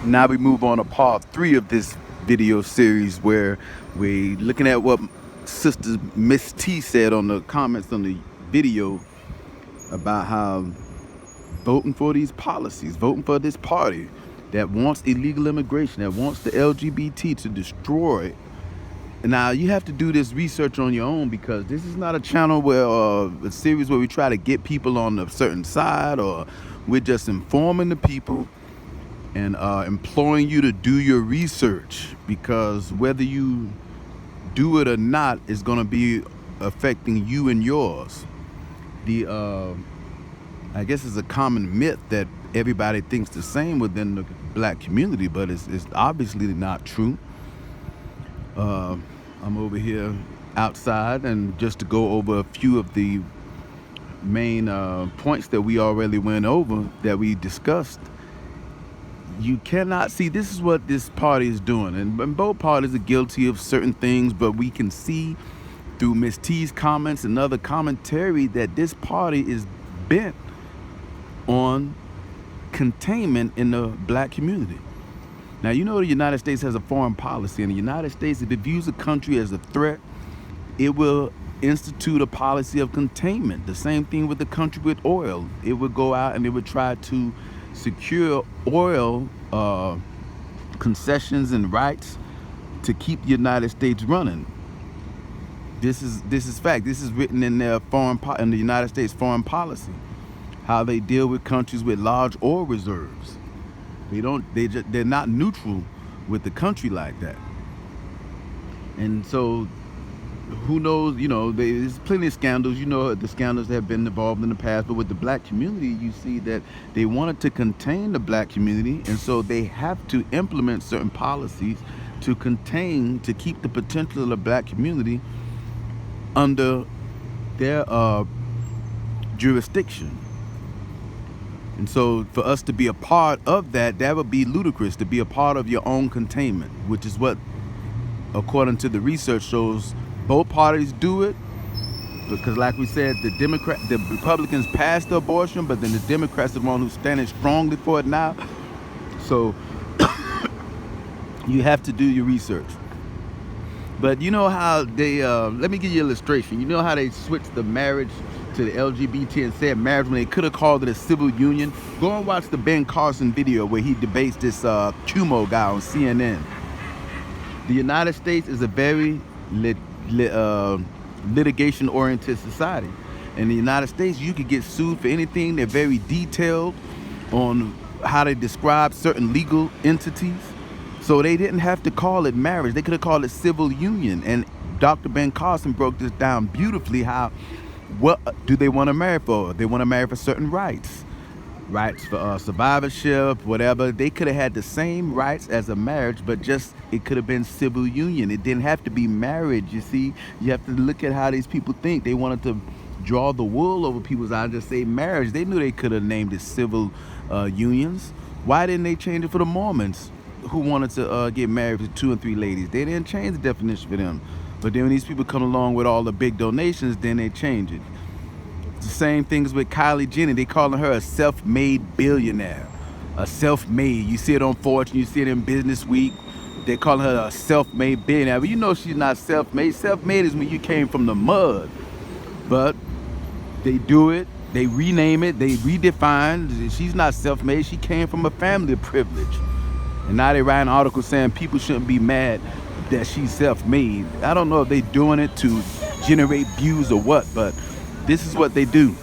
Now we move on to part 3 of this video series where we're looking at what Sister Miss T said on the comments on the video about how voting for these policies, voting for this party that wants illegal immigration, that wants the LGBT to destroy. Now you have to do this research on your own, because this is not a channel where a series where we try to get people on a certain side, or we're just informing the people and imploring you to do your research, because whether you do it or not is going to be affecting you and yours. I guess it's a common myth that everybody thinks the same within the black community, but it's obviously not true. I'm over here outside, and just to go over a few of the main points that we already went over, that we discussed. You cannot see, this is what this party is doing, and both parties are guilty of certain things, but we can see through Miss T's comments and other commentary that this party is bent on containment in the black community. Now, you know the United States has a foreign policy, and the United States, if it views a country as a threat, it will institute a policy of containment. The same thing with the country with oil. It would go out and it would try to secure oil concessions and rights to keep the United States running. This is fact. This is written in their in the United States foreign policy, how they deal with countries with large oil reserves. They're not neutral with the country like that. And so, who knows, there's plenty of scandals, the scandals that have been involved in the past, but with the black community, you see that they wanted to contain the black community, and so they have to implement certain policies to keep the potential of the black community under their jurisdiction. And so for us to be a part of that, that would be ludicrous, to be a part of your own containment, which is what, according to the research, shows both parties do it. Because like we said, the Republicans passed the abortion, but then the Democrats are the one who's standing strongly for it now. So you have to do your research. But you know how they, let me give you an illustration. You know how they switched the marriage to the LGBT and said marriage when they could have called it a civil union? Go and watch the Ben Carson video where he debates this Cuomo guy on CNN. The United States is a very litigation-oriented society. In the United States, you could get sued for anything. They're very detailed on how they describe certain legal entities. So they didn't have to call it marriage. They could have called it civil union. And Dr. Ben Carson broke this down beautifully, how, what do they want to marry for? They want to marry for certain rights for survivorship, whatever. They could have had the same rights as a marriage, but just it could have been civil union. It didn't have to be marriage. You see, you have to look at how these people think. They wanted to draw the wool over people's eyes and just say marriage. They knew they could have named it civil unions. Why didn't they change it for the Mormons, who wanted to get married to 2 and 3 ladies? They didn't change the definition for them. But then when these people come along with all the big donations, then they change it. It's the same things with Kylie Jenner. They calling her a self-made billionaire. A self-made. You see it on Fortune, you see it in Business Week. They're calling her a self-made billionaire. But you know she's not self-made. Self-made is when you came from the mud. But they do it. They rename it. They redefine. She's not self-made. She came from a family of privilege. And now they write an article saying people shouldn't be mad that she's self-made. I don't know if they're doing it to generate views or what, but this is what they do.